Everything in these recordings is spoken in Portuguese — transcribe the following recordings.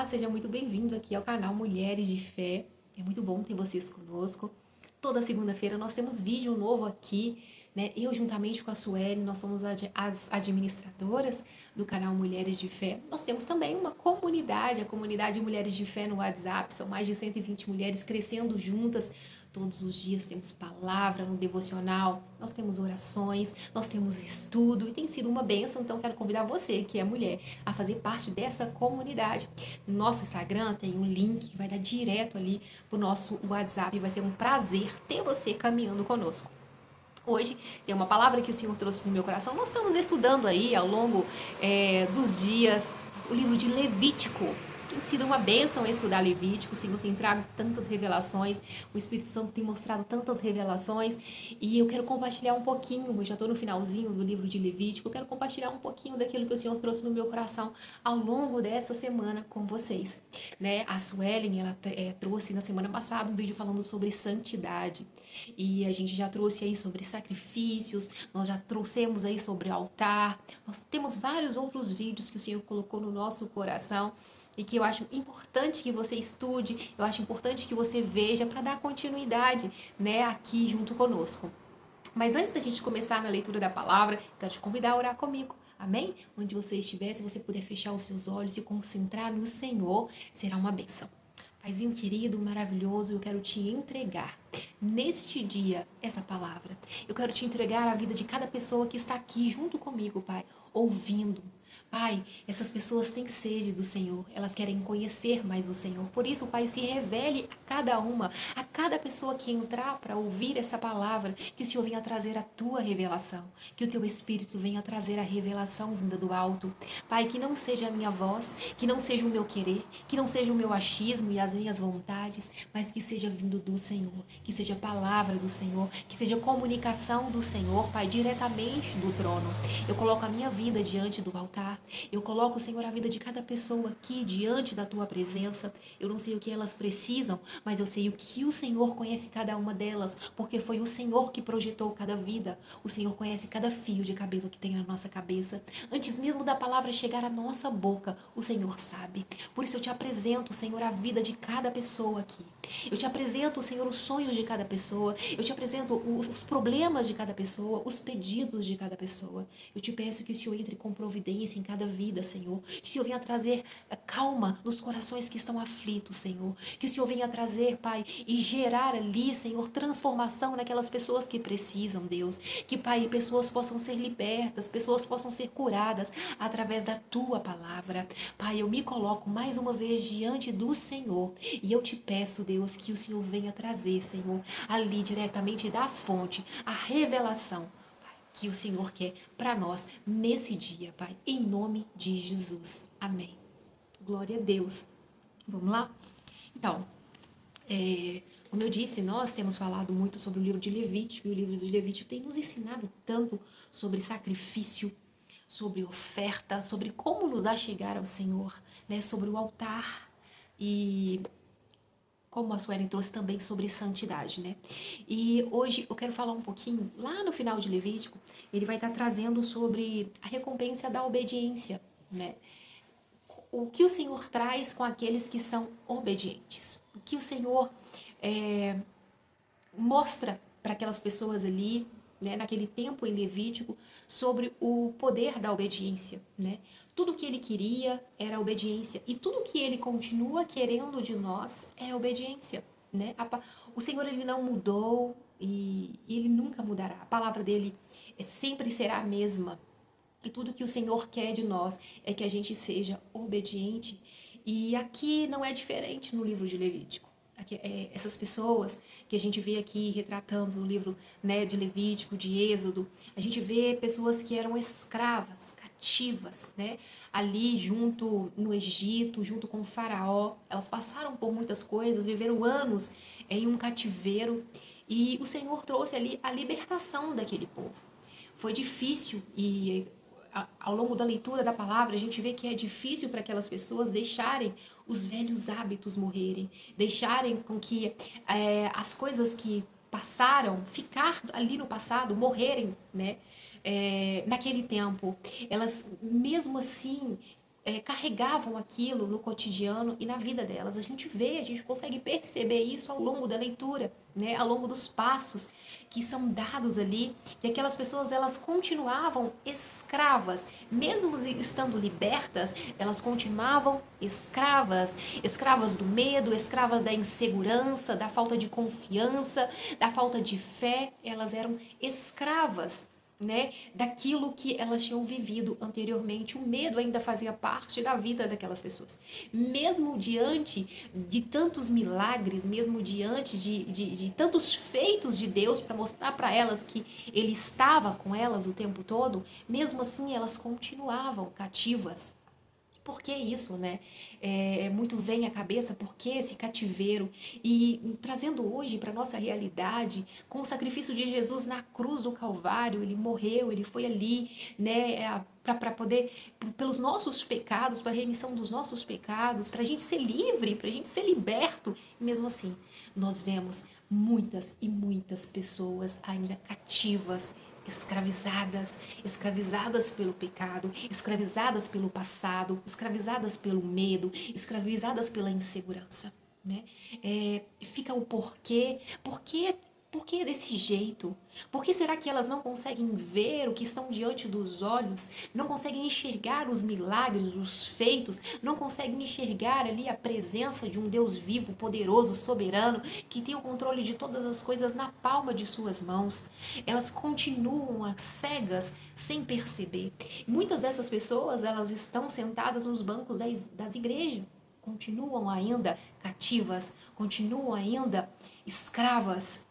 seja muito bem-vindo aqui ao canal Mulheres de Fé. É muito bom ter vocês conosco. Toda segunda-feira nós temos vídeo novo aqui, né? Eu juntamente com a Sueli, nós somos as administradoras do canal Mulheres de Fé. Nós temos também uma comunidade, a comunidade Mulheres de Fé no WhatsApp. São mais de 120 mulheres crescendo juntas. Todos os dias temos palavra no devocional, nós temos orações, nós temos estudo e tem sido uma bênção. Então quero convidar você, que é mulher, a fazer parte dessa comunidade. No nosso Instagram tem um link que vai dar direto ali pro nosso WhatsApp. Vai ser um prazer ter você caminhando conosco. Hoje tem uma palavra que o Senhor trouxe no meu coração. Nós estamos estudando aí ao longo dos dias o livro de Levítico. Tem sido uma bênção estudar Levítico. O Senhor tem trago tantas revelações, o Espírito Santo tem mostrado tantas revelações, e eu quero compartilhar um pouquinho. Eu já estou no finalzinho do livro de Levítico. Eu quero compartilhar um pouquinho daquilo que o Senhor trouxe no meu coração ao longo dessa semana com vocês, né? A Suelen, ela trouxe na semana passada um vídeo falando sobre santidade, e a gente já trouxe aí sobre sacrifícios, nós já trouxemos aí sobre altar, nós temos vários outros vídeos que o Senhor colocou no nosso coração e que eu acho importante que você estude, eu acho importante que você veja para dar continuidade, né, aqui junto conosco. Mas antes da gente começar na leitura da palavra, quero te convidar a orar comigo. Amém? Onde você estiver, se você puder fechar os seus olhos e concentrar no Senhor, será uma bênção. Paizinho querido, maravilhoso, eu quero te entregar neste dia essa palavra. Eu quero te entregar a vida de cada pessoa que está aqui junto comigo, Pai, ouvindo. Pai, essas pessoas têm sede do Senhor, elas querem conhecer mais o Senhor. Por isso, Pai, se revele a cada uma, a cada pessoa que entrar para ouvir essa palavra, que o Senhor venha trazer a tua revelação, que o teu Espírito venha trazer a revelação vinda do alto. Pai, que não seja a minha voz, que não seja o meu querer, que não seja o meu achismo e as minhas vontades, mas que seja vindo do Senhor, que seja a palavra do Senhor, que seja comunicação do Senhor, Pai, diretamente do trono. Eu coloco a minha vida diante do altar. Eu coloco, Senhor, a vida de cada pessoa aqui diante da tua presença. Eu não sei o que elas precisam, mas eu sei o que o Senhor conhece cada uma delas, porque foi o Senhor que projetou cada vida. O Senhor conhece cada fio de cabelo que tem na nossa cabeça. Antes mesmo da palavra chegar à nossa boca, o Senhor sabe. Por isso eu te apresento, Senhor, a vida de cada pessoa aqui. Eu te apresento, Senhor, os sonhos de cada pessoa. Eu te apresento os problemas de cada pessoa, os pedidos de cada pessoa. Eu te peço que o Senhor entre com providência em cada vida, Senhor. Que o Senhor venha trazer calma nos corações que estão aflitos, Senhor. Que o Senhor venha trazer, Pai, e gerar ali, Senhor, transformação naquelas pessoas que precisam, Deus. Que, Pai, pessoas possam ser libertas, pessoas possam ser curadas através da Tua palavra. Pai, eu me coloco mais uma vez diante do Senhor e eu te peço, Deus, que o Senhor venha trazer, Senhor, ali diretamente da fonte, a revelação que o Senhor quer para nós nesse dia, Pai, em nome de Jesus. Amém. Glória a Deus. Vamos lá? Então, como eu disse, nós temos falado muito sobre o livro de Levítico, e o livro de Levítico tem nos ensinado tanto sobre sacrifício, sobre oferta, sobre como nos achegar ao Senhor, né? Sobre o altar, e como a Suelen trouxe também sobre santidade, né? E hoje eu quero falar um pouquinho, lá no final de Levítico, ele vai estar trazendo sobre a recompensa da obediência, né? O que o Senhor traz com aqueles que são obedientes. O que o Senhor mostra para aquelas pessoas ali, né, naquele tempo em Levítico, sobre o poder da obediência, né? Tudo que ele queria era obediência, e tudo que ele continua querendo de nós é obediência, né? O Senhor, ele não mudou e ele nunca mudará. A palavra dele sempre será a mesma. E tudo que o Senhor quer de nós é que a gente seja obediente. E aqui não é diferente no livro de Levítico. Aqui, essas pessoas que a gente vê aqui retratando no livro, né, de Levítico, de Êxodo, a gente vê pessoas que eram escravas, cativas, né, ali junto no Egito, junto com o faraó. Elas passaram por muitas coisas, viveram anos em um cativeiro, e o Senhor trouxe ali a libertação daquele povo. Foi difícil, e ao longo da leitura da palavra a gente vê que é difícil para aquelas pessoas deixarem os velhos hábitos morrerem, deixarem com que as coisas que passaram, ficar ali no passado, morrerem, né? Naquele tempo. Elas, mesmo assim, carregavam aquilo no cotidiano e na vida delas. A gente consegue perceber isso ao longo da leitura, né? Ao longo dos passos que são dados ali, que aquelas pessoas elas continuavam escravas, mesmo estando libertas, elas continuavam escravas, escravas do medo, escravas da insegurança, da falta de confiança, da falta de fé, elas eram escravas, né, daquilo que elas tinham vivido anteriormente. O medo ainda fazia parte da vida daquelas pessoas. Mesmo diante de tantos milagres, mesmo diante de tantos feitos de Deus para mostrar para elas que Ele estava com elas o tempo todo, mesmo assim elas continuavam cativas. Por que isso, né? Muito vem à cabeça, por que esse cativeiro? E trazendo hoje para a nossa realidade, com o sacrifício de Jesus na cruz do Calvário, ele morreu, ele foi ali, né? Para poder, pelos nossos pecados, para a remissão dos nossos pecados, para a gente ser livre, para a gente ser liberto. E mesmo assim, nós vemos muitas e muitas pessoas ainda cativas, escravizadas pelo pecado, escravizadas pelo passado, escravizadas pelo medo, escravizadas pela insegurança, né? Fica o porquê, por que desse jeito? Por que será que elas não conseguem ver o que estão diante dos olhos? Não conseguem enxergar os milagres, os feitos? Não conseguem enxergar ali a presença de um Deus vivo, poderoso, soberano, que tem o controle de todas as coisas na palma de suas mãos? Elas continuam cegas sem perceber. Muitas dessas pessoas, elas estão sentadas nos bancos das igrejas. Continuam ainda cativas, continuam ainda escravas.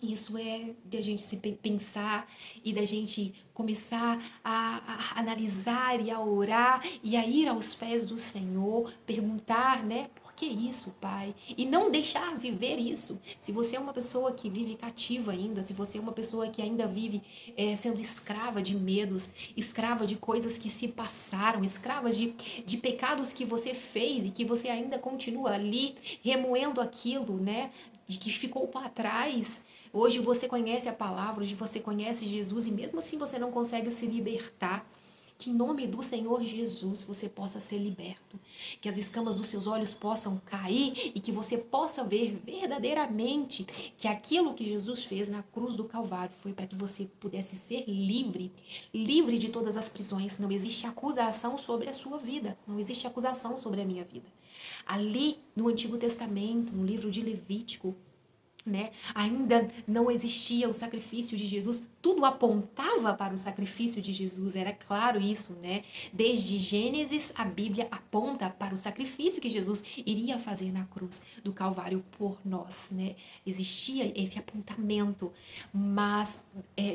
Isso é de a gente se pensar e da gente começar a analisar e a orar e a ir aos pés do Senhor, perguntar, né? Por que isso, Pai? E não deixar viver isso. Se você é uma pessoa que vive cativa ainda, se você é uma pessoa que ainda vive sendo escrava de medos, escrava de coisas que se passaram, escrava de pecados que você fez e que você ainda continua ali remoendo aquilo, né? De que ficou para trás. Hoje você conhece a palavra, hoje você conhece Jesus e mesmo assim você não consegue se libertar. Que em nome do Senhor Jesus você possa ser liberto. Que as escamas dos seus olhos possam cair e que você possa ver verdadeiramente que aquilo que Jesus fez na cruz do Calvário foi para que você pudesse ser livre, livre de todas as prisões. Não existe acusação sobre a sua vida, não existe acusação sobre a minha vida. Ali no Antigo Testamento, no livro de Levítico, né? Ainda não existia o sacrifício de Jesus, tudo apontava para o sacrifício de Jesus, era claro isso, né? Desde Gênesis, a Bíblia aponta para o sacrifício que Jesus iria fazer na cruz do Calvário por nós, né? Existia esse apontamento, mas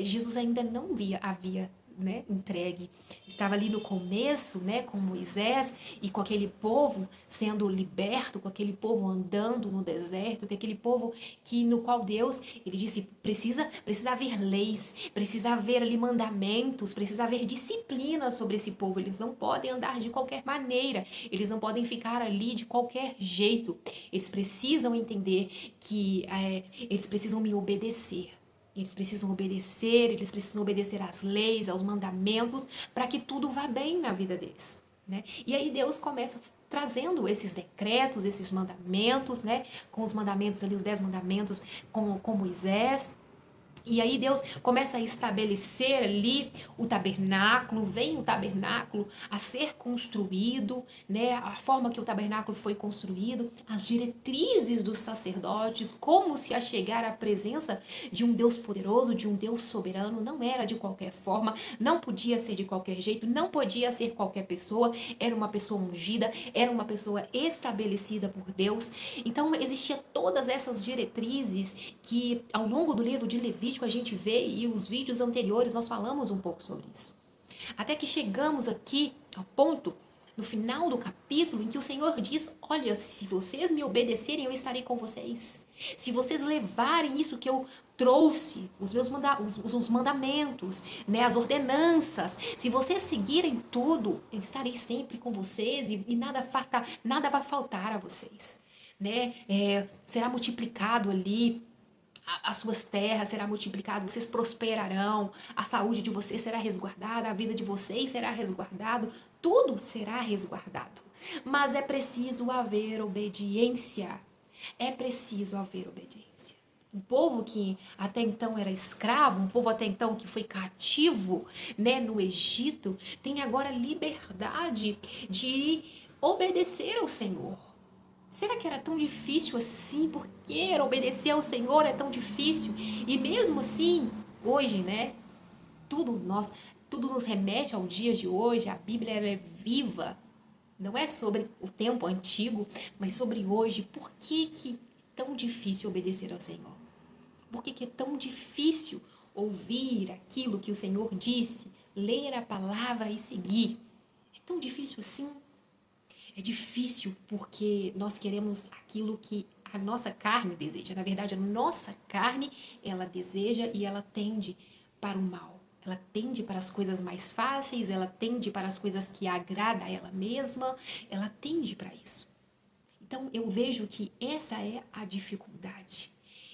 Jesus ainda não havia, né, entregue. Estava ali no começo, né, com Moisés e com aquele povo sendo liberto, com aquele povo andando no deserto, com aquele povo no qual Deus, ele disse, precisa haver leis, precisa haver ali mandamentos, precisa haver disciplina sobre esse povo. Eles não podem andar de qualquer maneira, eles não podem ficar ali de qualquer jeito. Eles precisam entender que eles precisam me obedecer. Eles precisam obedecer às leis, aos mandamentos, para que tudo vá bem na vida deles, né? E aí Deus começa trazendo esses decretos, esses mandamentos, né? Com os mandamentos ali, os 10 mandamentos com Moisés. E aí Deus começa a estabelecer ali o tabernáculo, vem o tabernáculo a ser construído, né? A forma que o tabernáculo foi construído, as diretrizes dos sacerdotes, como se achegar à presença de um Deus poderoso, de um Deus soberano, não era de qualquer forma, não podia ser de qualquer jeito, não podia ser qualquer pessoa, era uma pessoa ungida, era uma pessoa estabelecida por Deus. Então existia todas essas diretrizes que ao longo do livro de Levítico a gente vê, e os vídeos anteriores nós falamos um pouco sobre isso. Até que chegamos aqui ao ponto, no final do capítulo, em que o Senhor diz, olha, se vocês me obedecerem, eu estarei com vocês. Se vocês levarem isso que eu trouxe, os mandamentos, né, as ordenanças, se vocês seguirem tudo, eu estarei sempre com vocês e nada vai faltar a vocês, né? Será multiplicado ali as suas terras será multiplicado, vocês prosperarão, a saúde de vocês será resguardada, a vida de vocês será resguardado, tudo será resguardado. Mas é preciso haver obediência. É preciso haver obediência. Um povo que até então era escravo, um povo até então que foi cativo, né, no Egito, tem agora liberdade de obedecer ao Senhor. Será que era tão difícil assim? Por que obedecer ao Senhor é tão difícil? E mesmo assim, hoje, né, tudo nós, tudo nos remete ao dia de hoje. A Bíblia ela é viva. Não é sobre o tempo antigo, mas sobre hoje. Por que é tão difícil obedecer ao Senhor? Por que é tão difícil ouvir aquilo que o Senhor disse, ler a palavra e seguir? É tão difícil assim? É difícil porque nós queremos aquilo que a nossa carne deseja. Na verdade, a nossa carne, ela deseja e ela tende para o mal. Ela tende para as coisas mais fáceis, ela tende para as coisas que agrada a ela mesma, ela tende para isso. Então, eu vejo que essa é a dificuldade.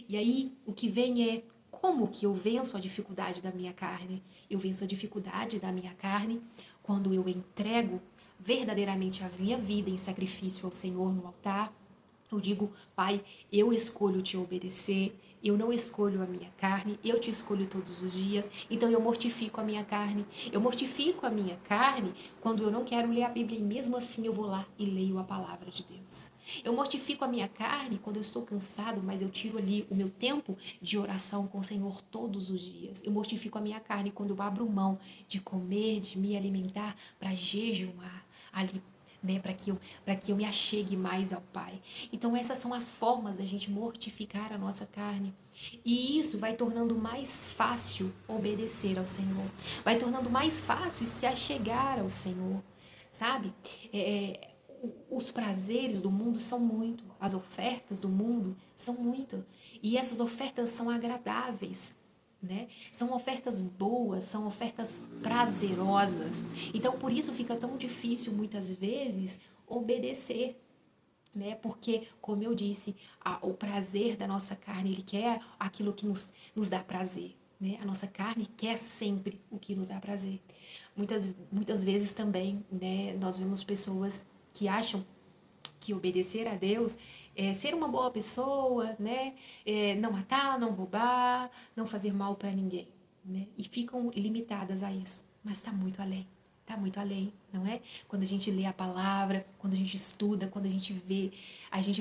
E aí, o que vem é como que eu venço a dificuldade da minha carne? Eu venço a dificuldade da minha carne quando eu entrego verdadeiramente a minha vida em sacrifício ao Senhor no altar. Eu digo, Pai, eu escolho te obedecer, eu não escolho a minha carne, eu te escolho todos os dias, então eu mortifico a minha carne. Eu mortifico a minha carne quando eu não quero ler a Bíblia e mesmo assim eu vou lá e leio a palavra de Deus. Eu mortifico a minha carne quando eu estou cansado, mas eu tiro ali o meu tempo de oração com o Senhor todos os dias. Eu mortifico a minha carne quando eu abro mão de comer, de me alimentar para jejuar ali, né, para que eu me achegue mais ao Pai. Então essas são as formas da gente mortificar a nossa carne. E isso vai tornando mais fácil obedecer ao Senhor. Vai tornando mais fácil se achegar ao Senhor, sabe? Os prazeres do mundo são muito, as ofertas do mundo são muito. E essas ofertas são agradáveis, né? São ofertas boas, são ofertas prazerosas. Então, por isso fica tão difícil, muitas vezes, obedecer, né? Porque, como eu disse, o prazer da nossa carne, ele quer aquilo que nos dá prazer, né? A nossa carne quer sempre o que nos dá prazer. Muitas vezes também, né, nós vemos pessoas que acham que obedecer a Deus é ser uma boa pessoa, né? Não matar, não roubar, não fazer mal para ninguém, né? E ficam limitadas a isso. Mas está muito além. Está muito além, não é? Quando a gente lê a palavra, quando a gente estuda, quando a gente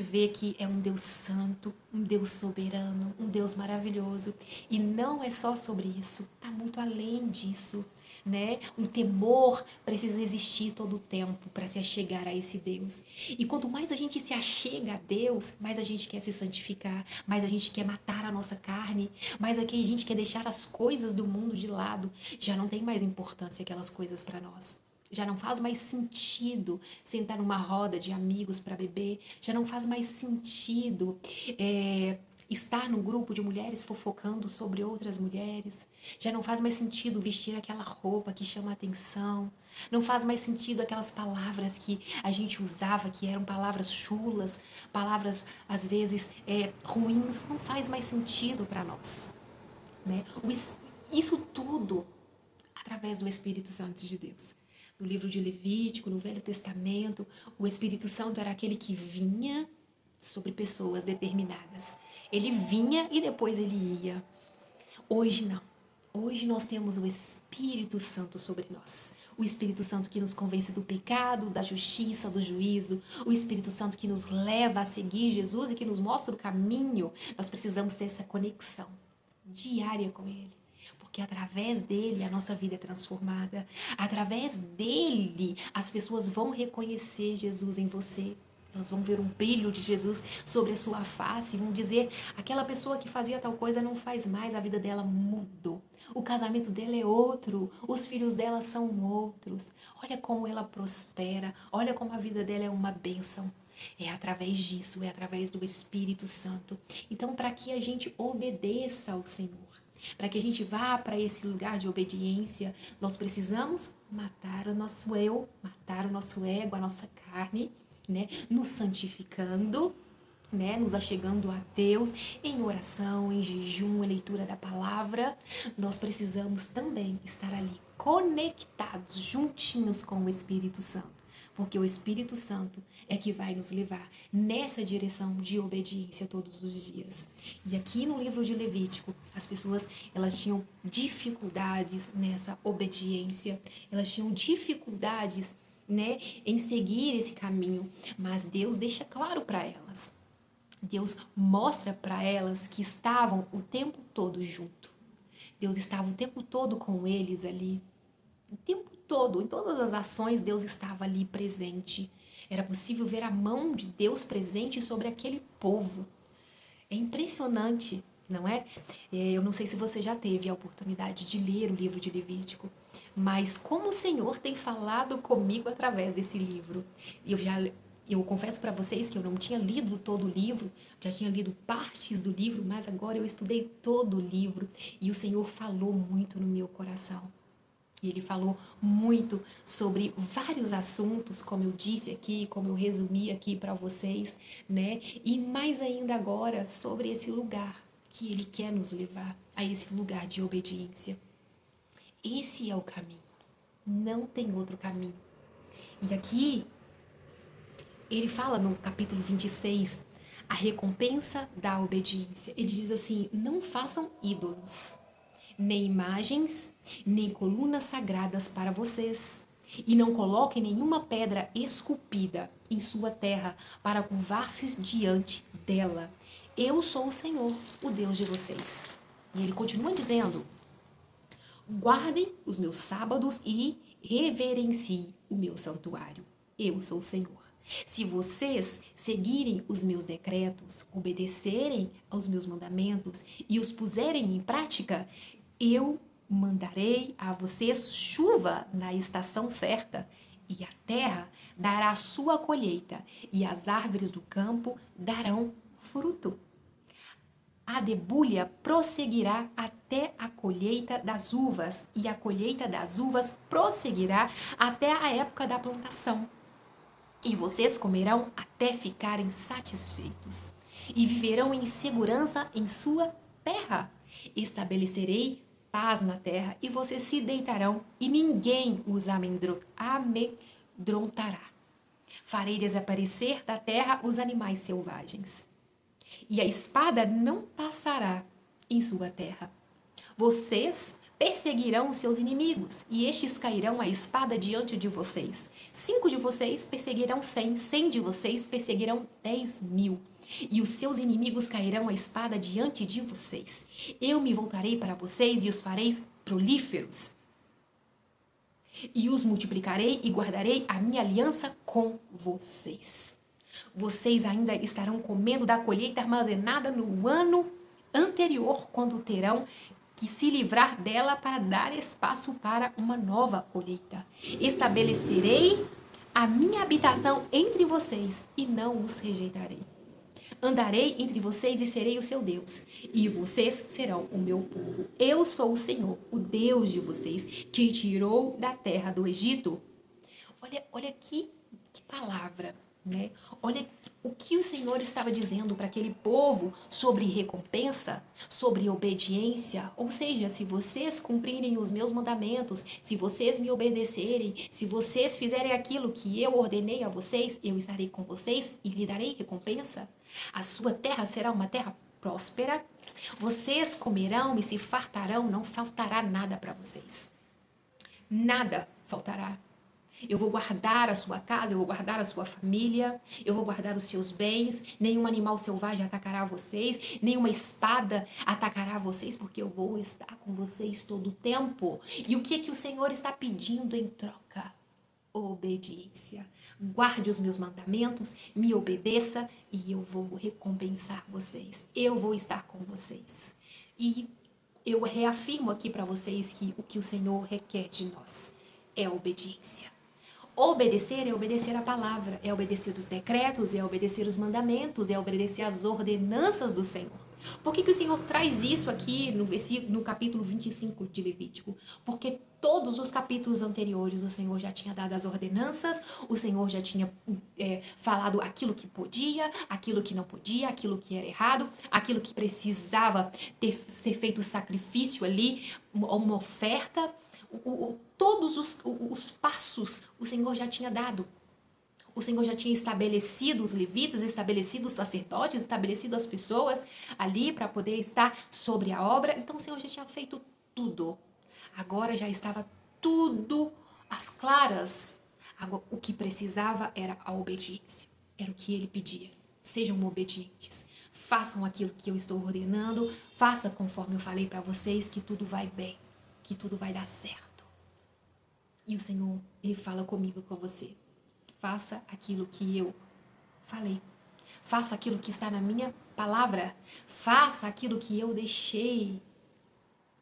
vê que é um Deus santo, um Deus soberano, um Deus maravilhoso. E não é só sobre isso, está muito além disso, né? Um temor precisa existir todo o tempo para se achegar a esse Deus. E quanto mais a gente se achega a Deus, mais a gente quer se santificar, mais a gente quer matar a nossa carne, mais a gente quer deixar as coisas do mundo de lado. Já não tem mais importância aquelas coisas para nós. Já não faz mais sentido sentar numa roda de amigos para beber. Já não faz mais sentido estar num grupo de mulheres fofocando sobre outras mulheres. Já não faz mais sentido vestir aquela roupa que chama a atenção. Não faz mais sentido aquelas palavras que a gente usava, que eram palavras chulas, palavras às vezes ruins. Não faz mais sentido para nós, né? Isso tudo através do Espírito Santo de Deus. No livro de Levítico, no Velho Testamento, o Espírito Santo era aquele que vinha sobre pessoas determinadas. Ele vinha e depois ele ia. Hoje não. Hoje nós temos o Espírito Santo sobre nós. O Espírito Santo que nos convence do pecado, da justiça, do juízo. O Espírito Santo que nos leva a seguir Jesus e que nos mostra o caminho. Nós precisamos ter essa conexão diária com Ele. Porque através dele a nossa vida é transformada. Através dele as pessoas vão reconhecer Jesus em você. Elas vão ver um brilho de Jesus sobre a sua face e vão dizer, aquela pessoa que fazia tal coisa não faz mais, a vida dela mudou. O casamento dela é outro, os filhos dela são outros. Olha como ela prospera, olha como a vida dela é uma bênção. É através disso, é através do Espírito Santo. Então, para que a gente obedeça ao Senhor, para que a gente vá para esse lugar de obediência, nós precisamos matar o nosso eu, matar o nosso ego, a nossa carne, né? Nos santificando, né, nos achegando a Deus em oração, em jejum, em leitura da palavra, nós precisamos também estar ali conectados, juntinhos com o Espírito Santo. Porque o Espírito Santo é que vai nos levar nessa direção de obediência todos os dias. E aqui no livro de Levítico, as pessoas, elas tinham dificuldades nessa obediência, elas tinham dificuldades, né, em seguir esse caminho, mas Deus deixa claro para elas. Deus mostra para elas que estavam o tempo todo junto. Deus estava o tempo todo com eles ali. O tempo todo, em todas as ações, Deus estava ali presente. Era possível ver a mão de Deus presente sobre aquele povo. É impressionante, não é? Eu não sei se você já teve a oportunidade de ler o livro de Levítico, mas como o Senhor tem falado comigo através desse livro. Eu confesso para vocês que eu não tinha lido todo o livro, já tinha lido partes do livro, mas agora eu estudei todo o livro e o Senhor falou muito no meu coração. E ele falou muito sobre vários assuntos, como eu disse aqui, como eu resumi aqui para vocês, né? E mais ainda agora sobre esse lugar que ele quer nos levar, a esse lugar de obediência. Esse é o caminho. Não tem outro caminho. E aqui ele fala no capítulo 26, a recompensa da obediência. Ele diz assim: não façam ídolos, nem imagens, nem colunas sagradas para vocês. E não coloquem nenhuma pedra esculpida em sua terra para curvar-se diante dela. Eu sou o Senhor, o Deus de vocês. E ele continua dizendo: guardem os meus sábados e reverenciem o meu santuário. Eu sou o Senhor. Se vocês seguirem os meus decretos, obedecerem aos meus mandamentos e os puserem em prática, eu mandarei a vocês chuva na estação certa, e a terra dará a sua colheita, e as árvores do campo darão fruto. A debulha prosseguirá até a colheita das uvas, e a colheita das uvas prosseguirá até a época da plantação. E vocês comerão até ficarem satisfeitos, e viverão em segurança em sua terra. Estabelecerei paz na terra, e vocês se deitarão, e ninguém os amedrontará. Farei desaparecer da terra os animais selvagens, e a espada não passará em sua terra. Vocês perseguirão os seus inimigos, e estes cairão a espada diante de vocês. 5 de vocês perseguirão 100, 100 de vocês perseguirão 10.000. E os seus inimigos cairão a espada diante de vocês. Eu me voltarei para vocês e os farei prolíferos. E os multiplicarei e guardarei a minha aliança com vocês. Vocês ainda estarão comendo da colheita armazenada no ano anterior, quando terão que se livrar dela para dar espaço para uma nova colheita. Estabelecerei a minha habitação entre vocês e não os rejeitarei. Andarei entre vocês e serei o seu Deus, e vocês serão o meu povo. Eu sou o Senhor, o Deus de vocês, que tirou da terra do Egito. Olha que palavra, né? Olha o que o Senhor estava dizendo para aquele povo sobre recompensa, sobre obediência. Ou seja, se vocês cumprirem os meus mandamentos, se vocês me obedecerem, se vocês fizerem aquilo que eu ordenei a vocês, eu estarei com vocês e lhe darei recompensa. A sua terra será uma terra próspera. Vocês comerão e se fartarão, não faltará nada para vocês. Nada faltará. Eu vou guardar a sua casa, eu vou guardar a sua família, eu vou guardar os seus bens, nenhum animal selvagem atacará vocês, nenhuma espada atacará vocês, porque eu vou estar com vocês todo o tempo. E o que é que o Senhor está pedindo em troca? Obediência. Guarde os meus mandamentos, me obedeça e eu vou recompensar vocês. Eu vou estar com vocês. E eu reafirmo aqui para vocês que o que o Senhor requer de nós é a obediência. Obedecer é obedecer a palavra, é obedecer os decretos, é obedecer os mandamentos, é obedecer as ordenanças do Senhor. Por que o Senhor traz isso aqui no capítulo 25 de Levítico? Porque todos os capítulos anteriores o Senhor já tinha dado as ordenanças, o Senhor já tinha falado aquilo que podia, aquilo que não podia, aquilo que era errado, aquilo que precisava ser feito sacrifício ali, uma oferta. Todos os passos o Senhor já tinha dado. O Senhor já tinha estabelecido os levitas, estabelecido os sacerdotes, estabelecido as pessoas ali para poder estar sobre a obra. Então o Senhor já tinha feito tudo. Agora já estava tudo às claras. Agora, o que precisava era a obediência. Era o que ele pedia. Sejam obedientes. Façam aquilo que eu estou ordenando. Faça conforme eu falei para vocês, que tudo vai bem. Que tudo vai dar certo. E o Senhor, Ele fala comigo e com você. Faça aquilo que eu falei. Faça aquilo que está na minha palavra. Faça aquilo que eu deixei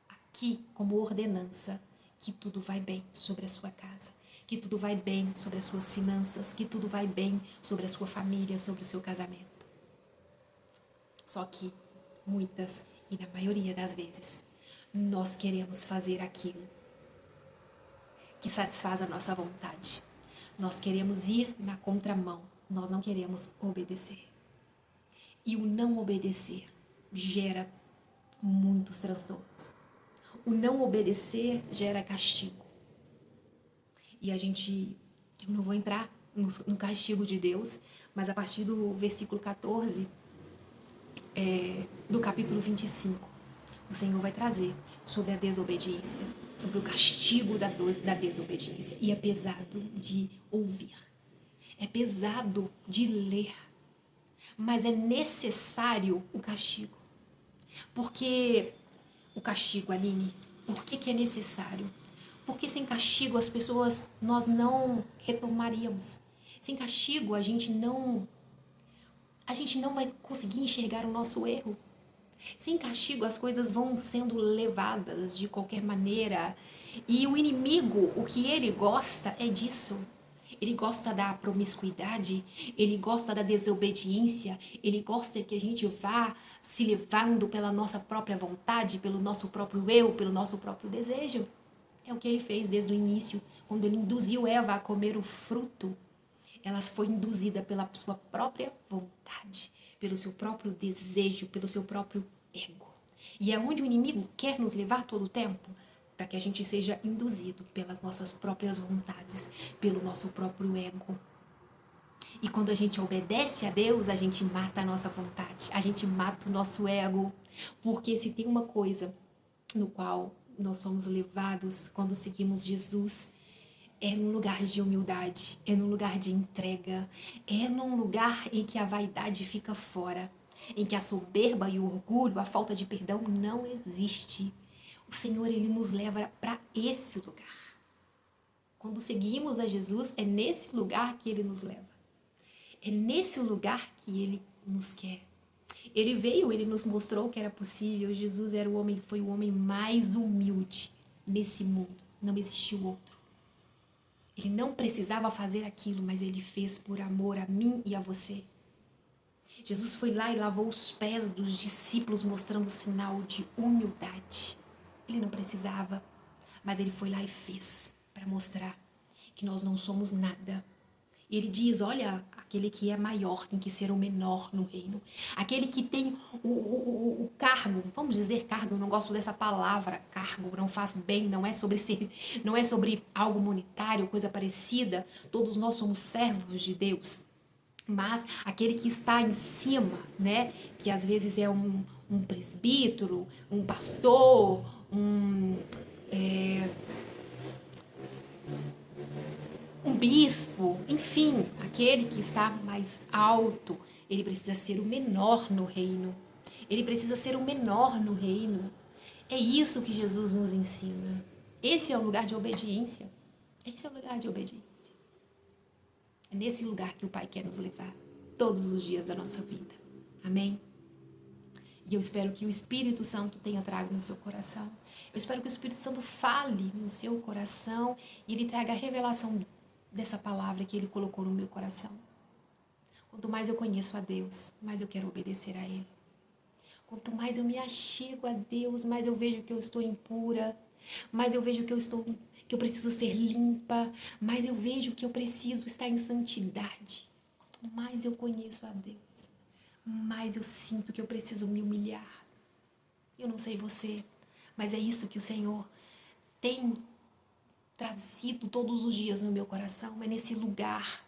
aqui como ordenança. Que tudo vai bem sobre a sua casa. Que tudo vai bem sobre as suas finanças. Que tudo vai bem sobre a sua família, sobre o seu casamento. Só que muitas e na maioria das vezes nós queremos fazer aquilo que satisfaz a nossa vontade. Nós queremos ir na contramão, nós não queremos obedecer. E o não obedecer gera muitos transtornos. O não obedecer gera castigo. E eu não vou entrar no castigo de Deus, mas a partir do versículo 14 do capítulo 25, o Senhor vai trazer sobre a desobediência, sobre o castigo da desobediência. E é pesado de ouvir, é pesado de ler, mas é necessário o castigo. Porque o castigo, Aline, por que é necessário? Porque sem castigo nós não retomaríamos. Sem castigo a gente não vai conseguir enxergar o nosso erro. Sem castigo, as coisas vão sendo levadas de qualquer maneira. E o inimigo, o que ele gosta é disso. Ele gosta da promiscuidade, ele gosta da desobediência, ele gosta que a gente vá se levando pela nossa própria vontade, pelo nosso próprio eu, pelo nosso próprio desejo. É o que ele fez desde o início, quando ele induziu Eva a comer o fruto. Ela foi induzida pela sua própria vontade, pelo seu próprio desejo, pelo seu próprio ego. E é onde o inimigo quer nos levar todo o tempo, para que a gente seja induzido pelas nossas próprias vontades, pelo nosso próprio ego. E quando a gente obedece a Deus, a gente mata a nossa vontade, a gente mata o nosso ego. Porque se tem uma coisa no qual nós somos levados quando seguimos Jesus, é num lugar de humildade, é num lugar de entrega, é num lugar em que a vaidade fica fora, em que a soberba e o orgulho, a falta de perdão não existe. O Senhor, Ele nos leva para esse lugar. Quando seguimos a Jesus, é nesse lugar que Ele nos leva. É nesse lugar que Ele nos quer. Ele veio, Ele nos mostrou que era possível. Jesus foi o homem mais humilde nesse mundo. Não existiu outro. Ele não precisava fazer aquilo, mas Ele fez por amor a mim e a você. Jesus foi lá e lavou os pés dos discípulos, mostrando o sinal de humildade. Ele não precisava, mas Ele foi lá e fez, para mostrar que nós não somos nada. E Ele diz, olha, aquele que é maior tem que ser o menor no reino. Aquele que tem o cargo, vamos dizer cargo, eu não gosto dessa palavra, cargo, não faz bem, não é sobre algo monetário, coisa parecida. Todos nós somos servos de Deus. Mas aquele que está em cima, né, que às vezes é um presbítero, um pastor, um bispo, enfim, aquele que está mais alto, ele precisa ser o menor no reino. Ele precisa ser o menor no reino. É isso que Jesus nos ensina. Esse é o lugar de obediência. Esse é o lugar de obediência. É nesse lugar que o Pai quer nos levar todos os dias da nossa vida. Amém? E eu espero que o Espírito Santo tenha trago no seu coração. Eu espero que o Espírito Santo fale no seu coração e ele traga a revelação dessa palavra que ele colocou no meu coração. Quanto mais eu conheço a Deus, mais eu quero obedecer a Ele. Quanto mais eu me achego a Deus, mais eu vejo que eu estou impura, mais eu vejo que eu preciso ser limpa, mais eu vejo que eu preciso estar em santidade. Quanto mais eu conheço a Deus, mais eu sinto que eu preciso me humilhar. Eu não sei você, mas é isso que o Senhor tem trazido todos os dias no meu coração, é nesse lugar,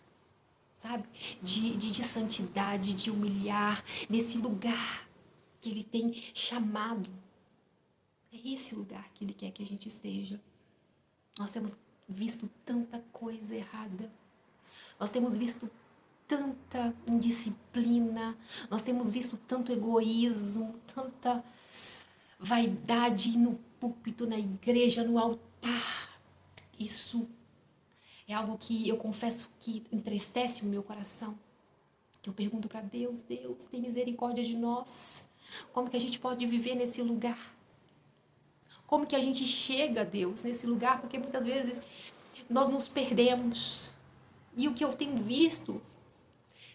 sabe? De santidade, de humilhar, nesse lugar que Ele tem chamado. É esse lugar que Ele quer que a gente esteja. Nós temos visto tanta coisa errada. Nós temos visto tanta indisciplina. Nós temos visto tanto egoísmo, tanta vaidade no púlpito, na igreja, no altar. Isso é algo que eu confesso que entristece o meu coração. Eu pergunto para Deus, Deus, tem misericórdia de nós. Como que a gente pode viver nesse lugar? Como que a gente chega a Deus nesse lugar? Porque muitas vezes nós nos perdemos. E o que eu tenho visto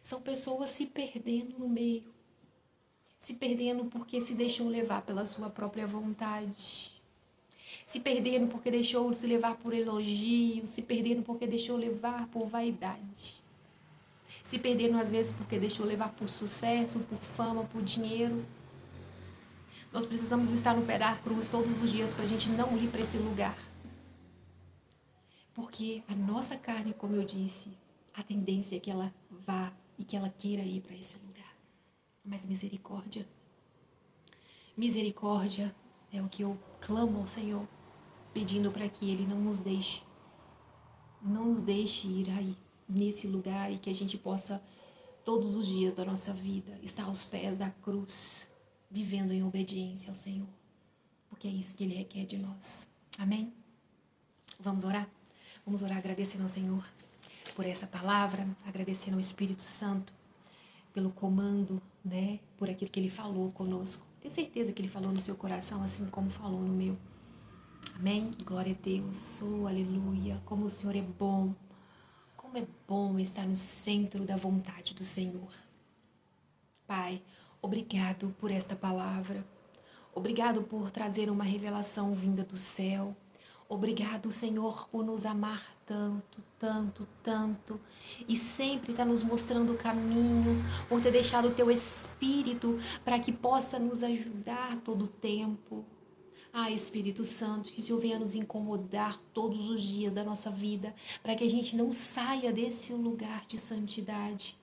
são pessoas se perdendo no meio. Se perdendo porque se deixou levar pela sua própria vontade. Se perdendo porque deixou se levar por elogio. Se perdendo porque deixou levar por vaidade. Se perdendo às vezes porque deixou levar por sucesso, por fama, por dinheiro. Nós precisamos estar no pé da cruz todos os dias para a gente não ir para esse lugar. Porque a nossa carne, como eu disse, a tendência é que ela vá e que ela queira ir para esse lugar. Mas misericórdia. Misericórdia é o que eu clamo ao Senhor, pedindo para que Ele não nos deixe ir aí, nesse lugar, e que a gente possa, todos os dias da nossa vida, estar aos pés da cruz, vivendo em obediência ao Senhor. Porque é isso que Ele requer de nós. Amém? Vamos orar? Vamos orar agradecendo ao Senhor por essa palavra, agradecendo ao Espírito Santo pelo comando, né? Por aquilo que Ele falou conosco. Tenho certeza que Ele falou no seu coração, assim como falou no meu. Amém? Glória a Deus. Oh, aleluia. Como o Senhor é bom. Como é bom estar no centro da vontade do Senhor. Pai, obrigado por esta palavra. Obrigado por trazer uma revelação vinda do céu. Obrigado, Senhor, por nos amar tanto, tanto, tanto. E sempre está nos mostrando o caminho, por ter deixado o Teu Espírito para que possa nos ajudar todo o tempo. Ah, Espírito Santo, que o Senhor venha nos incomodar todos os dias da nossa vida, para que a gente não saia desse lugar de santidade.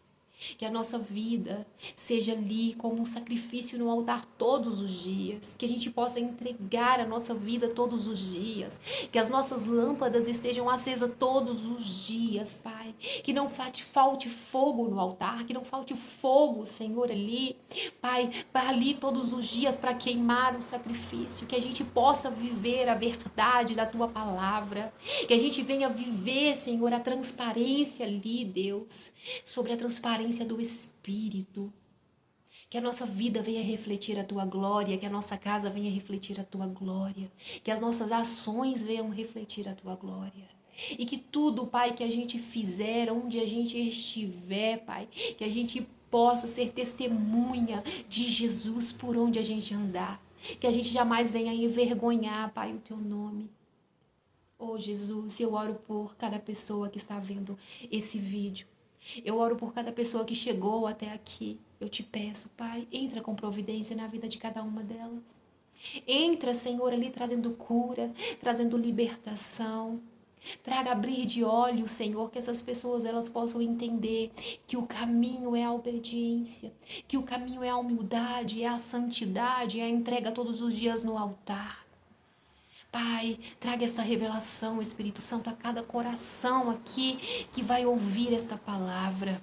Que a nossa vida seja ali como um sacrifício no altar todos os dias. Que a gente possa entregar a nossa vida todos os dias. Que as nossas lâmpadas estejam acesas todos os dias, Pai. Que não falte fogo no altar. Que não falte fogo, Senhor, ali. Pai, ali todos os dias para queimar o sacrifício. Que a gente possa viver a verdade da Tua palavra. Que a gente venha viver, Senhor, a transparência ali, Deus. Sobre a transparência do Espírito, que a nossa vida venha refletir a Tua glória, que a nossa casa venha refletir a Tua glória, que as nossas ações venham refletir a Tua glória. E que tudo, Pai, que a gente fizer, onde a gente estiver, Pai, que a gente possa ser testemunha de Jesus por onde a gente andar. Que a gente jamais venha envergonhar, Pai, o Teu nome. Oh, Jesus, eu oro por cada pessoa que está vendo esse vídeo. Eu oro por cada pessoa que chegou até aqui. Eu te peço, Pai, entra com providência na vida de cada uma delas. Entra, Senhor, ali trazendo cura, trazendo libertação. Traga abrir de olhos, Senhor, que essas pessoas elas possam entender que o caminho é a obediência, que o caminho é a humildade, é a santidade, é a entrega todos os dias no altar. Pai, traga essa revelação, Espírito Santo, a cada coração aqui que vai ouvir esta palavra.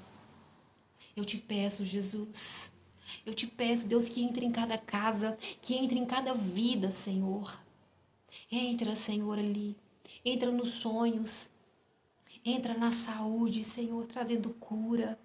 Eu te peço, Jesus. Eu te peço, Deus, que entre em cada casa, que entre em cada vida, Senhor. Entra, Senhor, ali. Entra nos sonhos. Entra na saúde, Senhor, trazendo cura.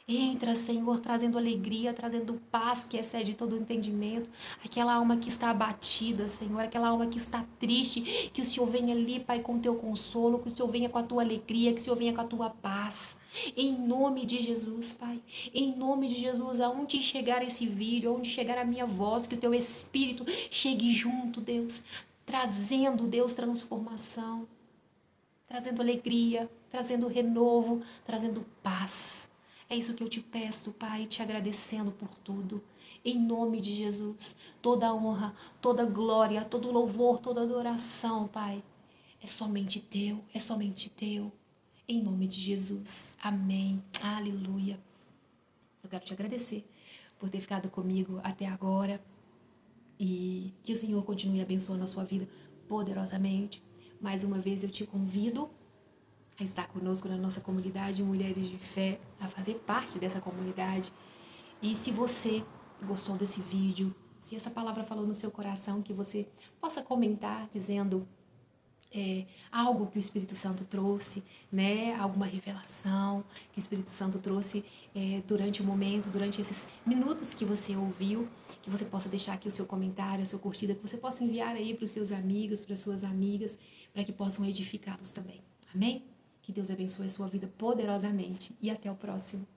Entra, Senhor, trazendo alegria, trazendo paz que excede todo o entendimento. Aquela alma que está abatida, Senhor, aquela alma que está triste, que o Senhor venha ali, Pai, com o teu consolo, que o Senhor venha com a tua alegria, que o Senhor venha com a tua paz. Em nome de Jesus, Pai. Em nome de Jesus, aonde chegar esse vídeo, aonde chegar a minha voz, que o teu Espírito chegue junto, Deus, trazendo, Deus, transformação, trazendo alegria, trazendo renovo, trazendo paz. É isso que eu te peço, Pai, te agradecendo por tudo. Em nome de Jesus, toda honra, toda glória, todo louvor, toda adoração, Pai, é somente teu, é somente teu. Em nome de Jesus. Amém. Aleluia. Eu quero te agradecer por ter ficado comigo até agora e que o Senhor continue abençoando a sua vida poderosamente. Mais uma vez eu te convido a estar conosco na nossa comunidade Mulheres de Fé, a fazer parte dessa comunidade. E se você gostou desse vídeo, se essa palavra falou no seu coração, que você possa comentar dizendo algo que o Espírito Santo trouxe, né? Alguma revelação que o Espírito Santo trouxe durante o momento, durante esses minutos que você ouviu, que você possa deixar aqui o seu comentário, a sua curtida, que você possa enviar aí para os seus amigos, para as suas amigas, para que possam edificá-los também. Amém? Que Deus abençoe a sua vida poderosamente e até o próximo.